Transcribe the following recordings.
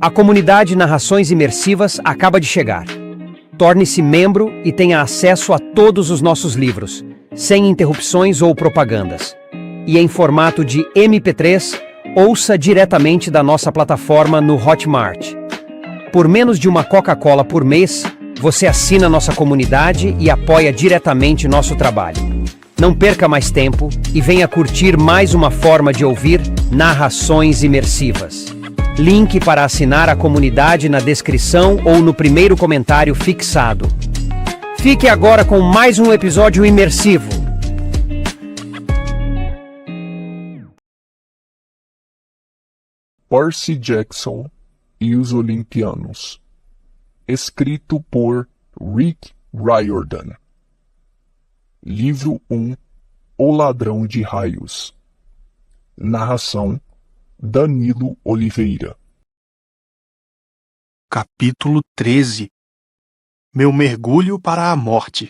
A comunidade Narrações Imersivas acaba de chegar. Torne-se membro e tenha acesso a todos os nossos livros, sem interrupções ou propagandas. E em formato de MP3, ouça diretamente da nossa plataforma no Hotmart. Por menos de uma Coca-Cola por mês, você assina nossa comunidade e apoia diretamente nosso trabalho. Não perca mais tempo e venha curtir mais uma forma de ouvir narrações imersivas. Link para assinar a comunidade na descrição ou no primeiro comentário fixado. Fique agora com mais um episódio imersivo. Percy Jackson e os Olimpianos. Escrito por Rick Riordan. Livro 1: O Ladrão de Raios. Narração: Danilo Oliveira. Capítulo 13. Meu mergulho para a morte.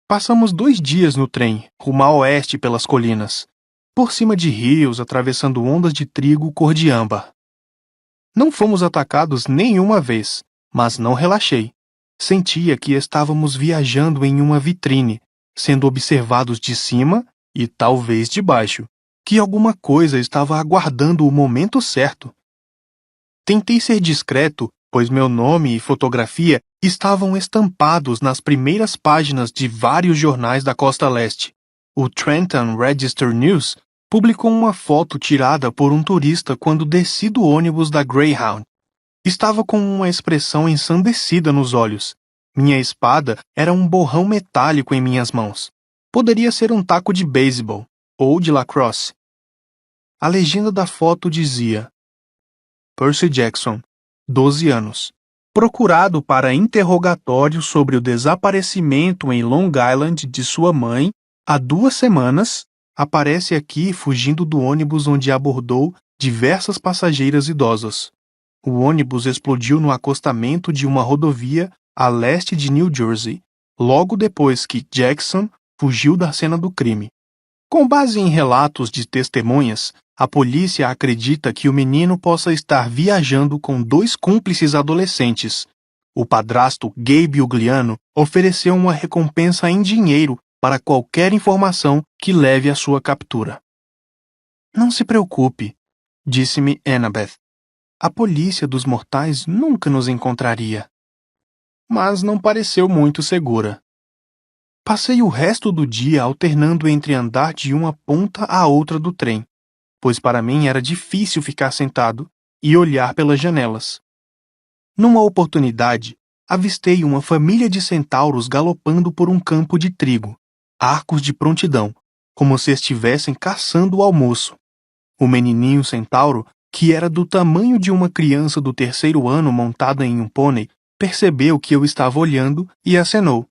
Passamos 2 dias no trem, rumo a oeste pelas colinas, por cima de rios, atravessando ondas de trigo cor de âmbar. Não fomos atacados nenhuma vez, mas não relaxei. Sentia que estávamos viajando em uma vitrine, sendo observados de cima e talvez de baixo, que alguma coisa estava aguardando o momento certo. Tentei ser discreto, pois meu nome e fotografia estavam estampados nas primeiras páginas de vários jornais da costa leste. O Trenton Register News publicou uma foto tirada por um turista quando desci do ônibus da Greyhound. Estava com uma expressão ensandecida nos olhos. Minha espada era um borrão metálico em minhas mãos. Poderia ser um taco de beisebol ou de lacrosse. A legenda da foto dizia: Percy Jackson, 12 anos. Procurado para interrogatório sobre o desaparecimento em Long Island de sua mãe há 2 semanas, aparece aqui fugindo do ônibus onde abordou diversas passageiras idosas. O ônibus explodiu no acostamento de uma rodovia a leste de New Jersey, logo depois que Jackson fugiu da cena do crime. Com base em relatos de testemunhas, a polícia acredita que o menino possa estar viajando com 2 cúmplices adolescentes. O padrasto Gabe Ugliano ofereceu uma recompensa em dinheiro para qualquer informação que leve à sua captura. Não se preocupe, disse-me Annabeth. A polícia dos mortais nunca nos encontraria. Mas não pareceu muito segura. Passei o resto do dia alternando entre andar de uma ponta à outra do trem, pois para mim era difícil ficar sentado e olhar pelas janelas. Numa oportunidade, avistei uma família de centauros galopando por um campo de trigo, arcos de prontidão, como se estivessem caçando o almoço. O menininho centauro, que era do tamanho de uma criança do 3º ano montada em um pônei, percebeu que eu estava olhando e acenou.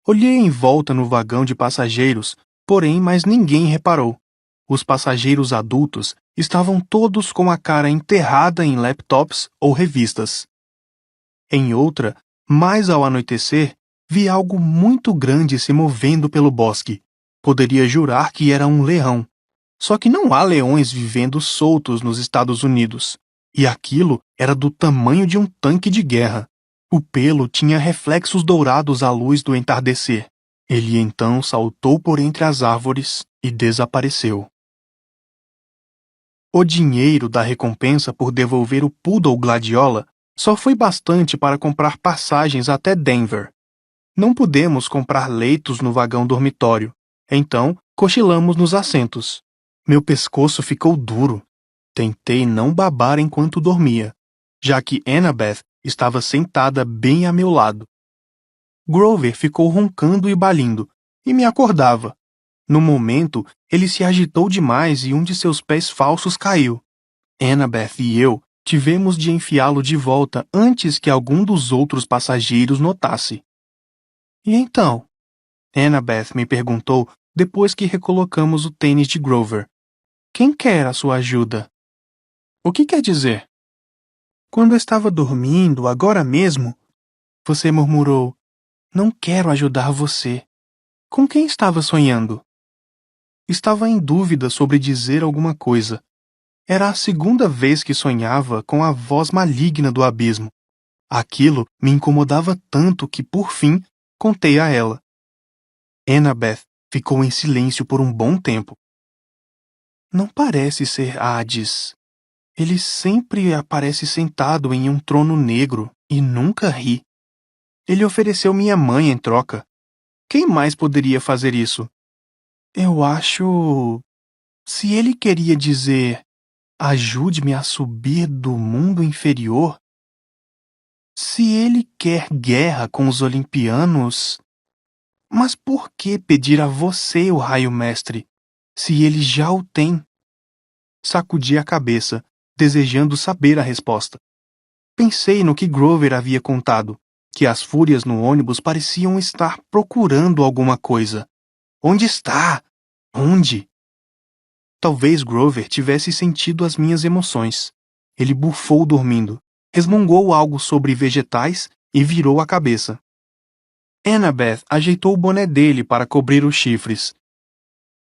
Olhei em volta no vagão de passageiros, porém mais ninguém reparou. Os passageiros adultos estavam todos com a cara enterrada em laptops ou revistas. Em outra, mais ao anoitecer, vi algo muito grande se movendo pelo bosque. Poderia jurar que era um leão. Só que não há leões vivendo soltos nos Estados Unidos. E aquilo era do tamanho de um tanque de guerra. O pelo tinha reflexos dourados à luz do entardecer. Ele então saltou por entre as árvores e desapareceu. O dinheiro da recompensa por devolver o Poodle Gladiola só foi bastante para comprar passagens até Denver. Não pudemos comprar leitos no vagão dormitório, então cochilamos nos assentos. Meu pescoço ficou duro. Tentei não babar enquanto dormia, já que Annabeth estava sentada bem a meu lado. Grover ficou roncando e balindo, e me acordava. No momento, ele se agitou demais e um de seus pés falsos caiu. Annabeth e eu tivemos de enfiá-lo de volta antes que algum dos outros passageiros notasse. E então? Annabeth me perguntou depois que recolocamos o tênis de Grover. Quem quer a sua ajuda? O que quer dizer? Quando eu estava dormindo, agora mesmo, você murmurou: não quero ajudar você. Com quem estava sonhando? Estava em dúvida sobre dizer alguma coisa. Era a segunda vez que sonhava com a voz maligna do abismo. Aquilo me incomodava tanto que, por fim, contei a ela. Annabeth ficou em silêncio por um bom tempo. Não parece ser Hades. Ele sempre aparece sentado em um trono negro e nunca ri. Ele ofereceu minha mãe em troca. Quem mais poderia fazer isso? Eu acho... Se ele queria dizer, ajude-me a subir do mundo inferior, se ele quer guerra com os olimpianos, mas por que pedir a você o raio-mestre, se ele já o tem? Sacudi a cabeça, desejando saber a resposta. Pensei no que Grover havia contado, que as fúrias no ônibus pareciam estar procurando alguma coisa. Onde está? Onde? Talvez Grover tivesse sentido as minhas emoções. Ele bufou dormindo, resmungou algo sobre vegetais e virou a cabeça. Annabeth ajeitou o boné dele para cobrir os chifres.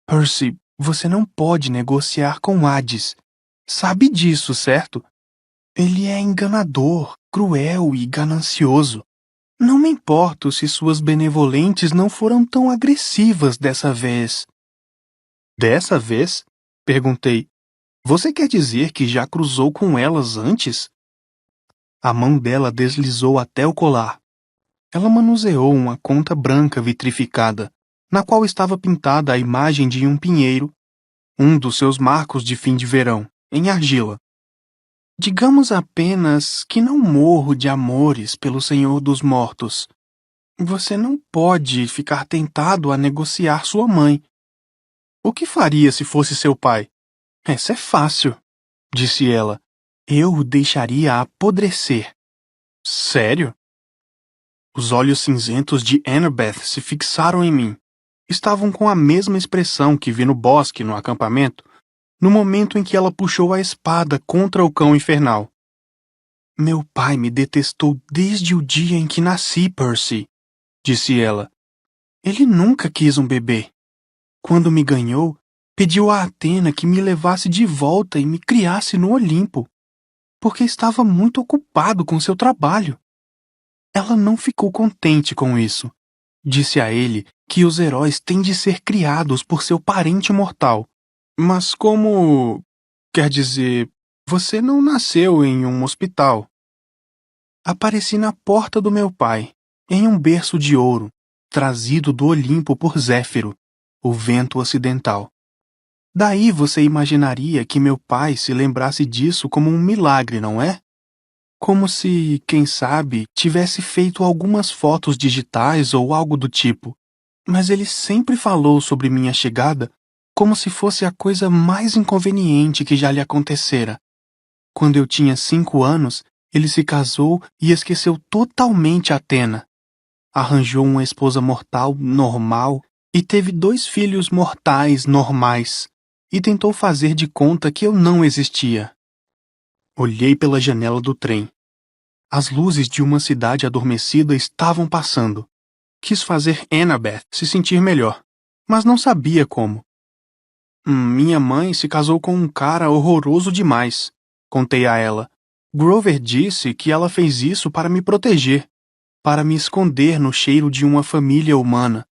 Percy, você não pode negociar com Hades. Sabe disso, certo? Ele é enganador, cruel e ganancioso. Não me importo se suas benevolentes não foram tão agressivas dessa vez. Dessa vez? Perguntei. Você quer dizer que já cruzou com elas antes? A mão dela deslizou até o colar. Ela manuseou uma conta branca vitrificada, na qual estava pintada a imagem de um pinheiro, um dos seus marcos de fim de verão, em argila. Digamos apenas que não morro de amores pelo Senhor dos Mortos. Você não pode ficar tentado a negociar sua mãe. O que faria se fosse seu pai? Essa é fácil, disse ela. Eu o deixaria apodrecer. Sério? Os olhos cinzentos de Annabeth se fixaram em mim. Estavam com a mesma expressão que vi no bosque, no acampamento, no momento em que ela puxou a espada contra o cão infernal. Meu pai me detestou desde o dia em que nasci, Percy, disse ela. Ele nunca quis um bebê. Quando me ganhou, pediu a Atena que me levasse de volta e me criasse no Olimpo, porque estava muito ocupado com seu trabalho. Ela não ficou contente com isso. Disse a ele que os heróis têm de ser criados por seu parente mortal. Mas como... Quer dizer, você não nasceu em um hospital. Apareci na porta do meu pai, em um berço de ouro, trazido do Olimpo por Zéfiro, o vento ocidental. Daí você imaginaria que meu pai se lembrasse disso como um milagre, não é? Como se, quem sabe, tivesse feito algumas fotos digitais ou algo do tipo. Mas ele sempre falou sobre minha chegada como se fosse a coisa mais inconveniente que já lhe acontecera. Quando eu tinha 5 anos, ele se casou e esqueceu totalmente Atena. Arranjou uma esposa mortal normal e teve 2 filhos mortais normais, e tentou fazer de conta que eu não existia. Olhei pela janela do trem. As luzes de uma cidade adormecida estavam passando. Quis fazer Annabeth se sentir melhor, mas não sabia como. Minha mãe se casou com um cara horroroso demais, contei a ela. Grover disse que ela fez isso para me proteger, para me esconder no cheiro de uma família humana.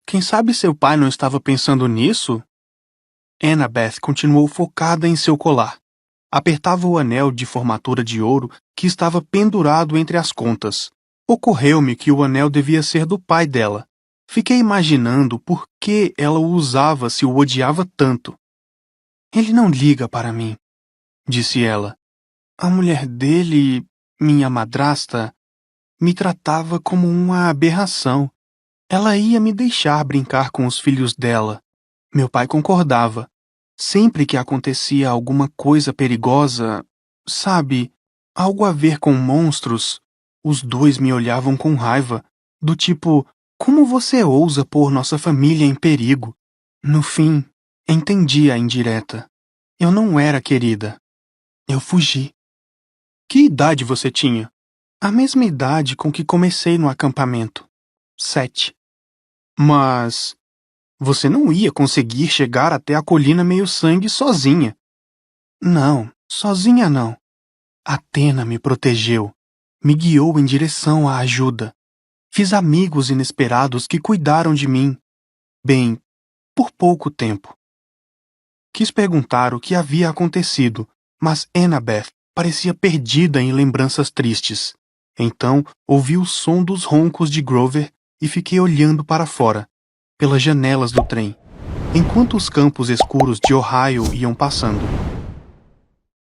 Quem sabe seu pai não estava pensando nisso? Annabeth continuou focada em seu colar. Apertava o anel de formatura de ouro que estava pendurado entre as contas. Ocorreu-me que o anel devia ser do pai dela. Fiquei imaginando por que ela o usava se o odiava tanto. Ele não liga para mim, disse ela. A mulher dele, minha madrasta, me tratava como uma aberração. Ela ia me deixar brincar com os filhos dela. Meu pai concordava. Sempre que acontecia alguma coisa perigosa, sabe, algo a ver com monstros, os 2 me olhavam com raiva, do tipo, como você ousa pôr nossa família em perigo? No fim, entendi a indireta. Eu não era querida. Eu fugi. Que idade você tinha? A mesma idade com que comecei no acampamento. 7. Mas... você não ia conseguir chegar até a colina meio-sangue sozinha. Não, sozinha não. Athena me protegeu, me guiou em direção à ajuda. Fiz amigos inesperados que cuidaram de mim. Bem, por pouco tempo. Quis perguntar o que havia acontecido, mas Annabeth parecia perdida em lembranças tristes. Então, ouvi o som dos roncos de Grover e fiquei olhando para fora, pelas janelas do trem, enquanto os campos escuros de Ohio iam passando.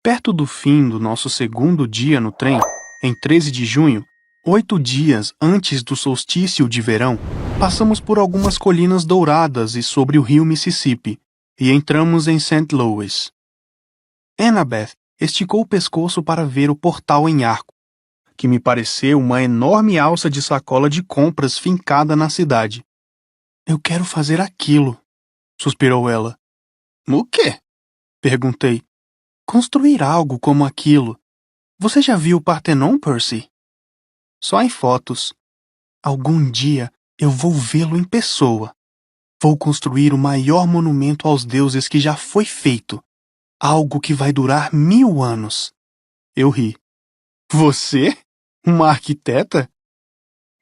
Perto do fim do nosso segundo dia no trem, em 13 de junho, 8 dias antes do solstício de verão, passamos por algumas colinas douradas e sobre o rio Mississippi, e entramos em St. Louis. Annabeth esticou o pescoço para ver o portal em arco, que me pareceu uma enorme alça de sacola de compras fincada na cidade. Eu quero fazer aquilo, suspirou ela. O quê? Perguntei. Construir algo como aquilo. Você já viu o Parthenon, Percy? Só em fotos. Algum dia eu vou vê-lo em pessoa. Vou construir o maior monumento aos deuses que já foi feito. Algo que vai durar 1000 anos. Eu ri. Você? Uma arquiteta?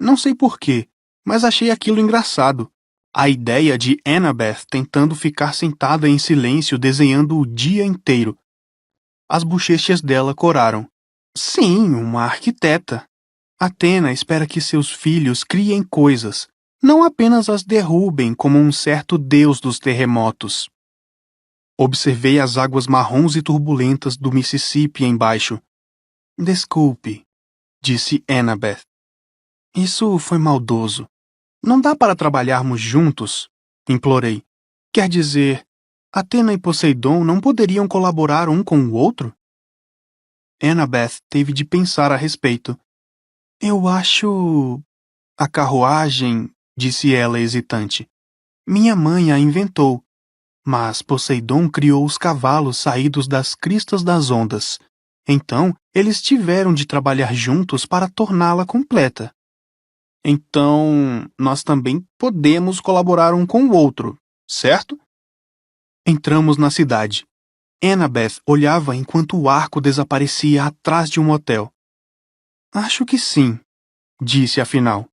Não sei porquê, mas achei aquilo engraçado. A ideia de Annabeth tentando ficar sentada em silêncio desenhando o dia inteiro. As bochechas dela coraram. Sim, uma arquiteta. Athena espera que seus filhos criem coisas, não apenas as derrubem como um certo deus dos terremotos. Observei as águas marrons e turbulentas do Mississippi embaixo. Desculpe, disse Annabeth. Isso foi maldoso. Não dá para trabalharmos juntos? Implorei. Quer dizer, Athena e Poseidon não poderiam colaborar um com o outro? Annabeth teve de pensar a respeito. Eu acho... A carruagem, disse ela hesitante. Minha mãe a inventou, mas Poseidon criou os cavalos saídos das cristas das ondas. Então, eles tiveram de trabalhar juntos para torná-la completa. Então, nós também podemos colaborar um com o outro, certo? Entramos na cidade. Annabeth olhava enquanto o arco desaparecia atrás de um hotel. Acho que sim, disse afinal.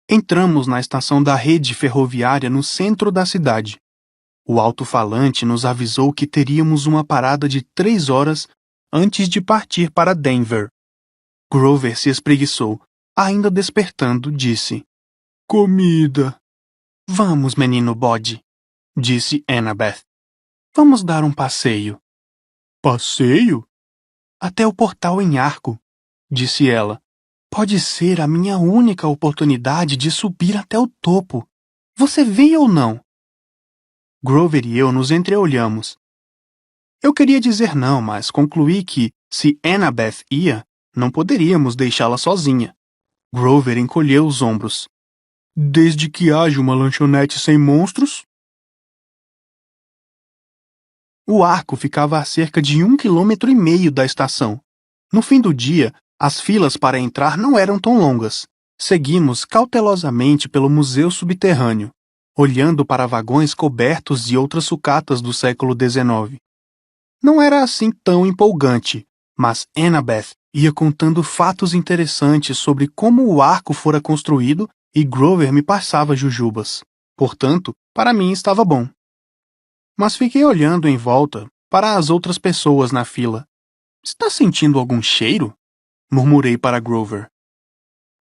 Entramos na estação da rede ferroviária no centro da cidade. O alto-falante nos avisou que teríamos uma parada de 3 horas antes de partir para Denver. Grover se espreguiçou. Ainda despertando, disse: Comida. Vamos, menino bode, disse Annabeth. Vamos dar um passeio. Passeio? Até o portal em arco, disse ela. Pode ser a minha única oportunidade de subir até o topo. Você vem ou não? Grover e eu nos entreolhamos. Eu queria dizer não, mas concluí que, se Annabeth ia, não poderíamos deixá-la sozinha. Grover encolheu os ombros. Desde que haja uma lanchonete sem monstros? O arco ficava a cerca de 1,5 km da estação. No fim do dia, as filas para entrar não eram tão longas. Seguimos cautelosamente pelo museu subterrâneo, olhando para vagões cobertos de outras sucatas do século XIX. Não era assim tão empolgante, mas Annabeth ia contando fatos interessantes sobre como o arco fora construído e Grover me passava jujubas. Portanto, para mim estava bom. Mas fiquei olhando em volta para as outras pessoas na fila. Está sentindo algum cheiro? Murmurei para Grover.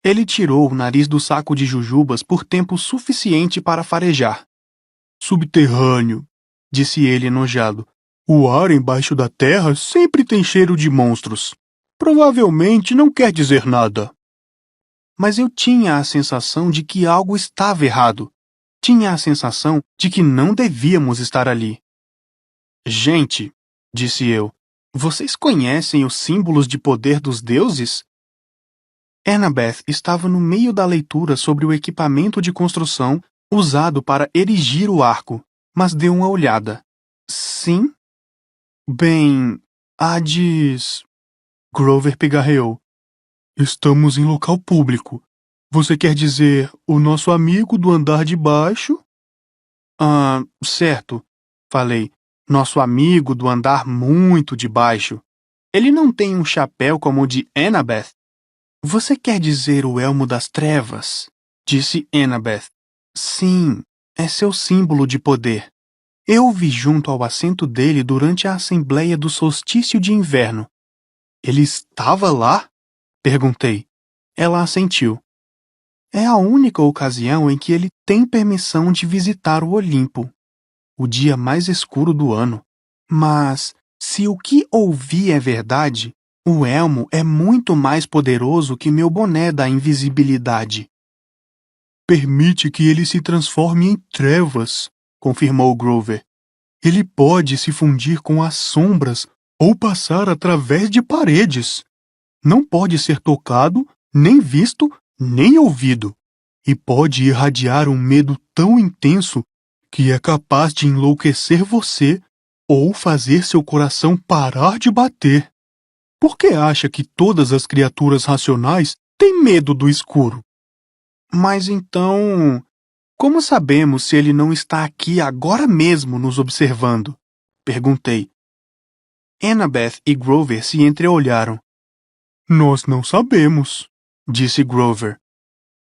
Ele tirou o nariz do saco de jujubas por tempo suficiente para farejar. Subterrâneo, disse ele enojado. O ar embaixo da terra sempre tem cheiro de monstros. Provavelmente não quer dizer nada. Mas eu tinha a sensação de que algo estava errado. Tinha a sensação de que não devíamos estar ali. Gente, disse eu, vocês conhecem os símbolos de poder dos deuses? Annabeth estava no meio da leitura sobre o equipamento de construção usado para erigir o arco, mas deu uma olhada. Sim? Bem, Hades... Grover pigarreou. Estamos em local público. Você quer dizer o nosso amigo do andar de baixo? Ah, certo, falei. Nosso amigo do andar muito de baixo. Ele não tem um chapéu como o de Annabeth. Você quer dizer o Elmo das Trevas? Disse Annabeth. Sim, é seu símbolo de poder. Eu o vi junto ao assento dele durante a Assembleia do Solstício de Inverno. Ele estava lá? Perguntei. Ela assentiu. É a única ocasião em que ele tem permissão de visitar o Olimpo, o dia mais escuro do ano. Mas, se o que ouvi é verdade, o elmo é muito mais poderoso que meu boné da invisibilidade. Permite que ele se transforme em trevas, confirmou Grover. Ele pode se fundir com as sombras ou passar através de paredes. Não pode ser tocado, nem visto, nem ouvido. E pode irradiar um medo tão intenso que é capaz de enlouquecer você ou fazer seu coração parar de bater. Por que acha que todas as criaturas racionais têm medo do escuro? Mas então, como sabemos se ele não está aqui agora mesmo nos observando? Perguntei. Annabeth e Grover se entreolharam. Nós não sabemos, disse Grover.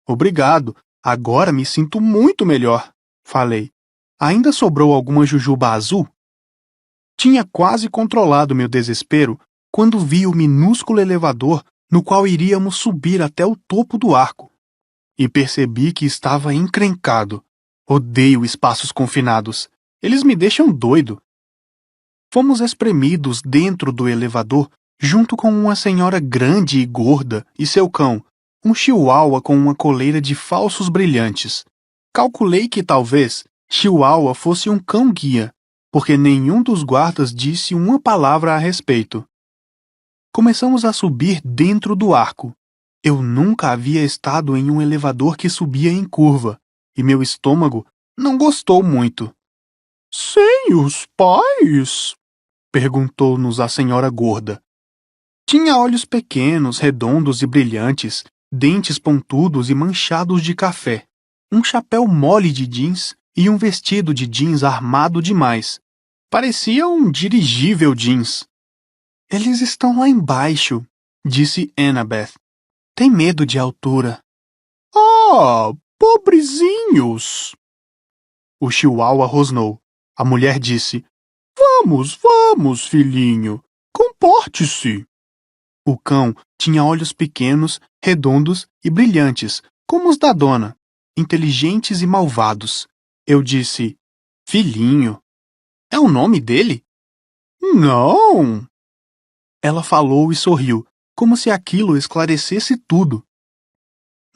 Obrigado, agora me sinto muito melhor, falei. Ainda sobrou alguma jujuba azul? Tinha quase controlado meu desespero quando vi o minúsculo elevador no qual iríamos subir até o topo do arco. E percebi que estava encrencado. Odeio espaços confinados. Eles me deixam doido. Fomos espremidos dentro do elevador junto com uma senhora grande e gorda e seu cão, um chihuahua com uma coleira de falsos brilhantes. Calculei que talvez Chihuahua fosse um cão-guia, porque nenhum dos guardas disse uma palavra a respeito. Começamos a subir dentro do arco. Eu nunca havia estado em um elevador que subia em curva, e meu estômago não gostou muito. Sem os pais? Perguntou-nos a senhora gorda. Tinha olhos pequenos, redondos e brilhantes, dentes pontudos e manchados de café, um chapéu mole de jeans e um vestido de jeans armado demais. Parecia um dirigível jeans. Eles estão lá embaixo, disse Annabeth. Tem medo de altura. Ah, pobrezinhos! O chihuahua rosnou. A mulher disse, Vamos, filhinho. Comporte-se. O cão tinha olhos pequenos, redondos e brilhantes, como os da dona, inteligentes e malvados. Eu disse, filhinho. É o nome dele? Não. Ela falou e sorriu, como se aquilo esclarecesse tudo.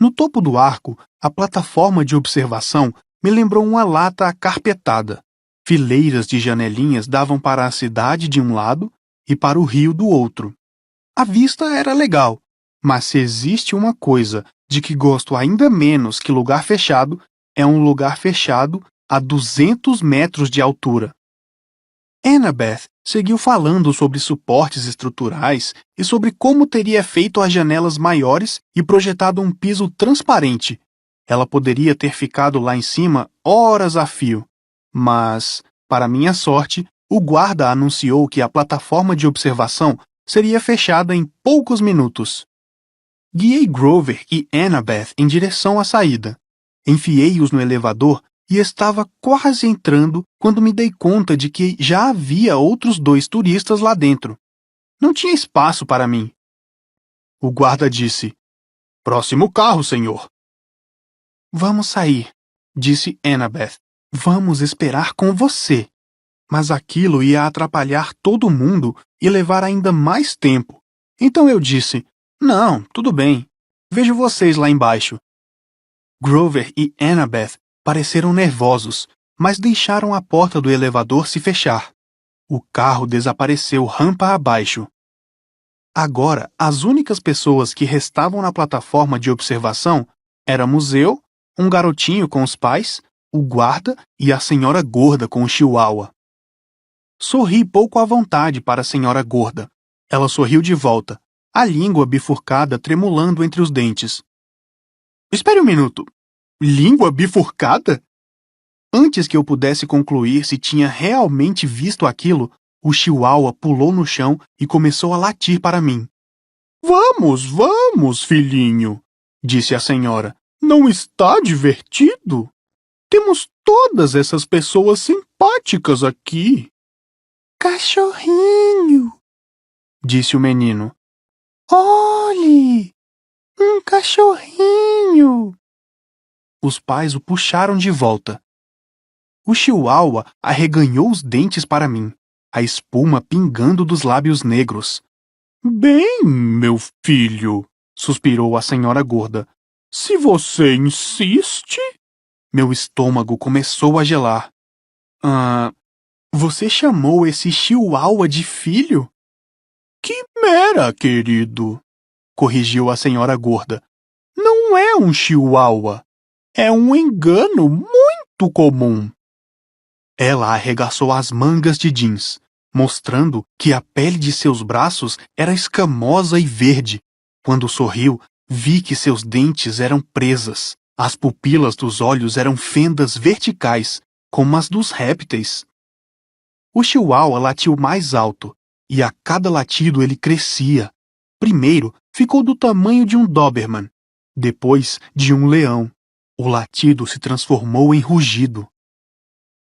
No topo do arco, a plataforma de observação me lembrou uma lata acarpetada. Fileiras de janelinhas davam para a cidade de um lado e para o rio do outro. A vista era legal, mas se existe uma coisa de que gosto ainda menos que lugar fechado, é um lugar fechado a 200 metros de altura. Annabeth seguiu falando sobre suportes estruturais e sobre como teria feito as janelas maiores e projetado um piso transparente. Ela poderia ter ficado lá em cima horas a fio, mas, para minha sorte, o guarda anunciou que a plataforma de observação seria fechada em poucos minutos. Guiei Grover e Annabeth em direção à saída. Enfiei-os no elevador e estava quase entrando quando me dei conta de que já havia outros 2 turistas lá dentro. Não tinha espaço para mim. O guarda disse, Próximo carro, senhor. Vamos sair, disse Annabeth. Vamos esperar com você. Mas aquilo ia atrapalhar todo mundo e levar ainda mais tempo. Então eu disse, não, tudo bem. Vejo vocês lá embaixo. Grover e Annabeth pareceram nervosos, mas deixaram a porta do elevador se fechar. O carro desapareceu rampa abaixo. Agora, as únicas pessoas que restavam na plataforma de observação éramos eu, um garotinho com os pais, o guarda e a senhora gorda com o chihuahua. Sorri pouco à vontade para a senhora gorda. Ela sorriu de volta, a língua bifurcada tremulando entre os dentes. Espere um minuto. Língua bifurcada? Antes que eu pudesse concluir se tinha realmente visto aquilo, o chihuahua pulou no chão e começou a latir para mim. Vamos, vamos, filhinho, disse a senhora. Não está divertido? Temos todas essas pessoas simpáticas aqui. Cachorrinho, disse o menino. Olhe, um cachorrinho. Os pais o puxaram de volta. O chihuahua arreganhou os dentes para mim, a espuma pingando dos lábios negros. Bem, meu filho, suspirou a senhora gorda. Se você insiste... Meu estômago começou a gelar. Você chamou esse chihuahua de filho? Quimera, querido, corrigiu a senhora gorda. Não é um chihuahua. É um engano muito comum. Ela arregaçou as mangas de jeans, mostrando que a pele de seus braços era escamosa e verde. Quando sorriu, vi que seus dentes eram presas. As pupilas dos olhos eram fendas verticais, como as dos répteis. O chihuahua latiu mais alto, e a cada latido ele crescia. Primeiro ficou do tamanho de um Doberman, depois de um leão. O latido se transformou em rugido.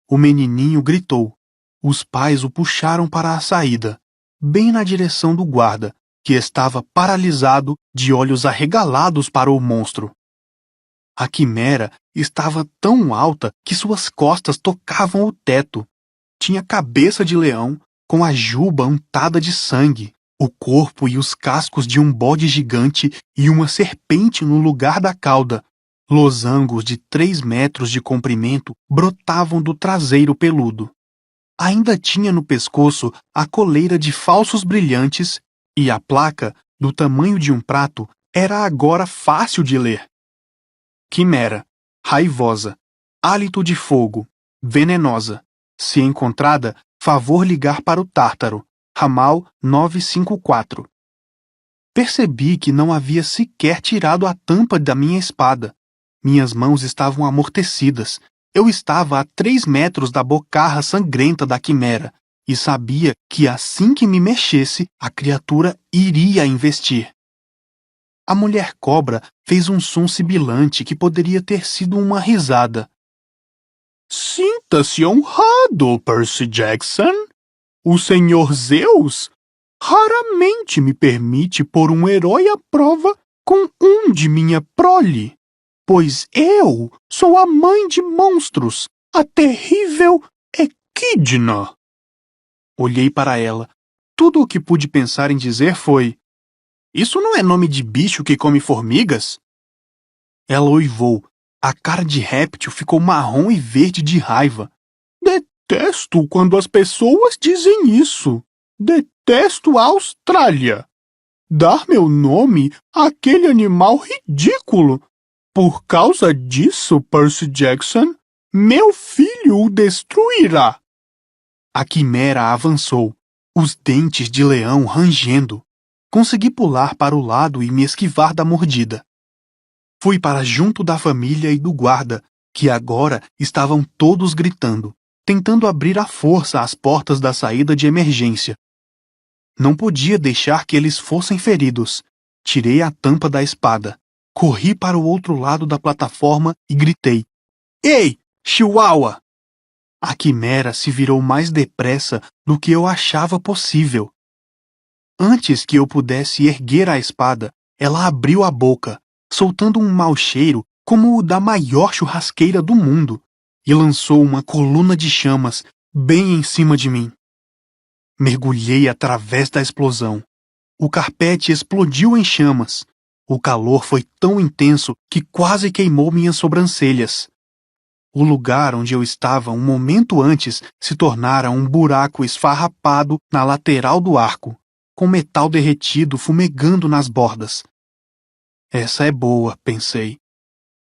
O menininho gritou. Os pais o puxaram para a saída, bem na direção do guarda, que estava paralisado, de olhos arregalados para o monstro. A quimera estava tão alta que suas costas tocavam o teto. Tinha cabeça de leão, com a juba untada de sangue, o corpo e os cascos de um bode gigante e uma serpente no lugar da cauda. Losangos de 3 metros de comprimento brotavam do traseiro peludo. Ainda tinha no pescoço a coleira de falsos brilhantes e a placa, do tamanho de um prato, era agora fácil de ler. Quimera, raivosa, hálito de fogo, venenosa. Se encontrada, favor ligar para o Tártaro, ramal 954. Percebi que não havia sequer tirado a tampa da minha espada. Minhas mãos estavam amortecidas. Eu estava a 3 metros da bocarra sangrenta da quimera e sabia que assim que me mexesse, a criatura iria investir. A mulher cobra fez um som sibilante que poderia ter sido uma risada. Sinta-se honrado, Percy Jackson. O senhor Zeus raramente me permite pôr um herói à prova com um de minha prole, pois eu sou a mãe de monstros, a terrível Equidna. Olhei para ela. Tudo o que pude pensar em dizer foi: isso não é nome de bicho que come formigas? Ela uivou. A cara de réptil ficou marrom e verde de raiva. Detesto quando as pessoas dizem isso. Detesto a Austrália. Dar meu nome àquele animal ridículo. Por causa disso, Percy Jackson, meu filho o destruirá. A quimera avançou, os dentes de leão rangendo. Consegui pular para o lado e me esquivar da mordida. Fui para junto da família e do guarda, que agora estavam todos gritando, tentando abrir à força as portas da saída de emergência. Não podia deixar que eles fossem feridos. Tirei a tampa da espada, corri para o outro lado da plataforma e gritei: Ei, Chihuahua! A quimera se virou mais depressa do que eu achava possível. Antes que eu pudesse erguer a espada, ela abriu a boca, soltando um mau cheiro como o da maior churrasqueira do mundo, e lançou uma coluna de chamas bem em cima de mim. Mergulhei através da explosão. O carpete explodiu em chamas. O calor foi tão intenso que quase queimou minhas sobrancelhas. O lugar onde eu estava um momento antes se tornara um buraco esfarrapado na lateral do arco, com metal derretido fumegando nas bordas. Essa é boa, pensei.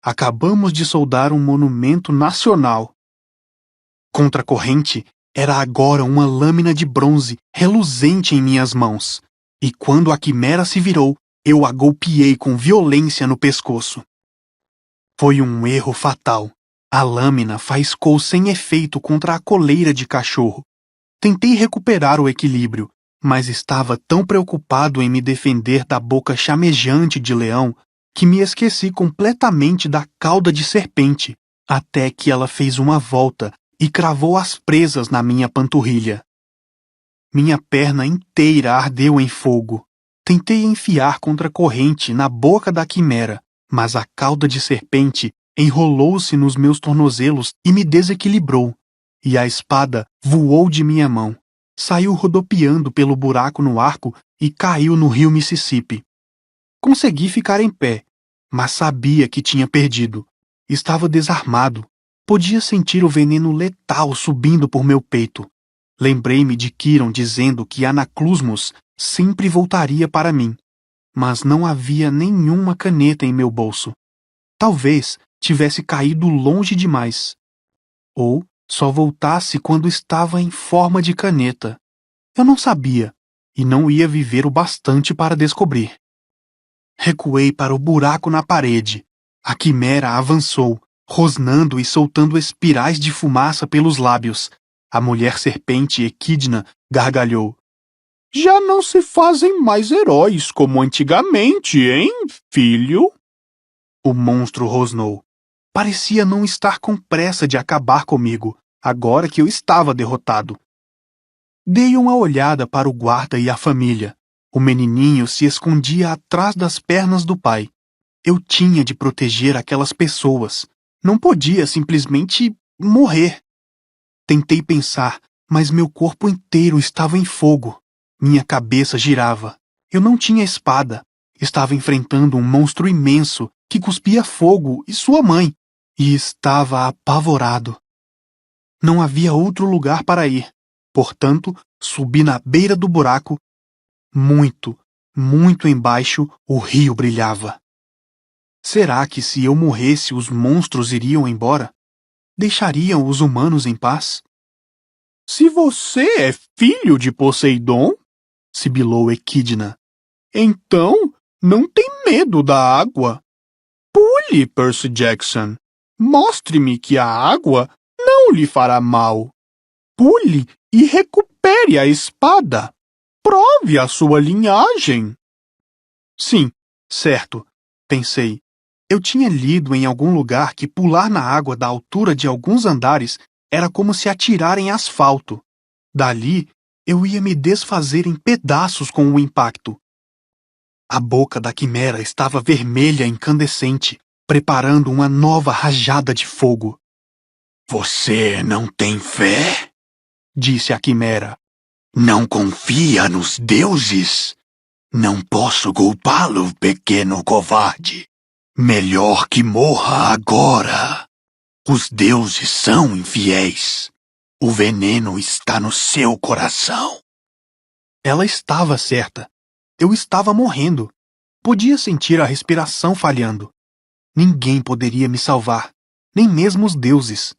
Acabamos de soldar um monumento nacional. Contra a corrente, era agora uma lâmina de bronze reluzente em minhas mãos, e quando a quimera se virou, eu a golpeei com violência no pescoço. Foi um erro fatal. A lâmina faiscou sem efeito contra a coleira de cachorro. Tentei recuperar o equilíbrio, mas estava tão preocupado em me defender da boca chamejante de leão que me esqueci completamente da cauda de serpente, até que ela fez uma volta e cravou as presas na minha panturrilha. Minha perna inteira ardeu em fogo. Tentei enfiar contra a corrente na boca da quimera, mas a cauda de serpente enrolou-se nos meus tornozelos e me desequilibrou, e a espada voou de minha mão, saiu rodopiando pelo buraco no arco e caiu no rio Mississippi. Consegui ficar em pé, mas sabia que tinha perdido. Estava desarmado. Podia sentir o veneno letal subindo por meu peito. Lembrei-me de Quiron dizendo que Anaclusmos sempre voltaria para mim, mas não havia nenhuma caneta em meu bolso. Talvez tivesse caído longe demais. Ou só voltasse quando estava em forma de caneta. Eu não sabia, e não ia viver o bastante para descobrir. Recuei para o buraco na parede. A quimera avançou, rosnando e soltando espirais de fumaça pelos lábios. A mulher serpente Equidna gargalhou. Já não se fazem mais heróis como antigamente, hein, filho? O monstro rosnou. Parecia não estar com pressa de acabar comigo, agora que eu estava derrotado. Dei uma olhada para o guarda e a família. O menininho se escondia atrás das pernas do pai. Eu tinha de proteger aquelas pessoas. Não podia simplesmente morrer. Tentei pensar, mas meu corpo inteiro estava em fogo. Minha cabeça girava. Eu não tinha espada. Estava enfrentando um monstro imenso que cuspia fogo e sua mãe, e estava apavorado. Não havia outro lugar para ir. Portanto, subi na beira do buraco. Muito, muito embaixo, o rio brilhava. Será que se eu morresse os monstros iriam embora? Deixariam os humanos em paz? Se você é filho de Poseidon, sibilou Equidna, então não tem medo da água. Pule, Percy Jackson. Mostre-me que a água não lhe fará mal. Pule e recupere a espada. Prove a sua linhagem. Sim, certo, pensei. Eu tinha lido em algum lugar que pular na água da altura de alguns andares era como se atirar em asfalto. Dali, eu ia me desfazer em pedaços com o impacto. A boca da quimera estava vermelha incandescente, preparando uma nova rajada de fogo. Você não tem fé? Disse a quimera. Não confia nos deuses? Não posso culpá-lo, pequeno covarde. Melhor que morra agora. Os deuses são infiéis. O veneno está no seu coração. Ela estava certa. Eu estava morrendo. Podia sentir a respiração falhando. Ninguém poderia me salvar, nem mesmo os deuses.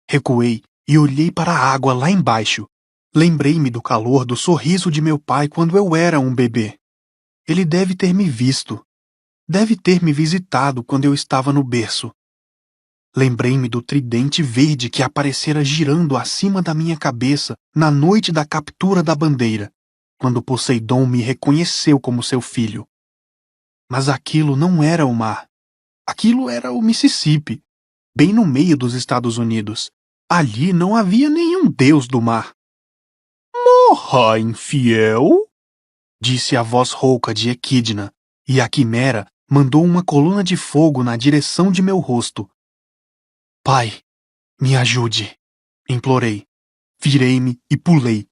Recuei e olhei para a água lá embaixo. Lembrei-me do calor do sorriso de meu pai quando eu era um bebê. Ele deve ter me visto. Deve ter me visitado quando eu estava no berço. Lembrei-me do tridente verde que aparecera girando acima da minha cabeça na noite da captura da bandeira, quando Poseidon me reconheceu como seu filho. Mas aquilo não era o mar. Aquilo era o Mississippi, bem no meio dos Estados Unidos. Ali não havia nenhum deus do mar. Morra, infiel! Disse a voz rouca de Equidna, e a quimera mandou uma coluna de fogo na direção de meu rosto. Pai, me ajude, implorei. Virei-me e pulei.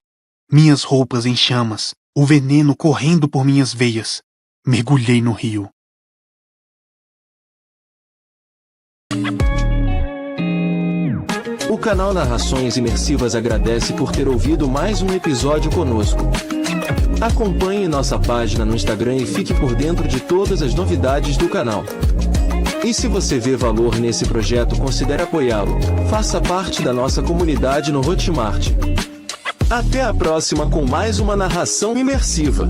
Minhas roupas em chamas, o veneno correndo por minhas veias. Mergulhei no rio. O canal Narrações Imersivas agradece por ter ouvido mais um episódio conosco. Acompanhe nossa página no Instagram e fique por dentro de todas as novidades do canal. E se você vê valor nesse projeto, considere apoiá-lo. Faça parte da nossa comunidade no Hotmart. Até a próxima com mais uma narração imersiva.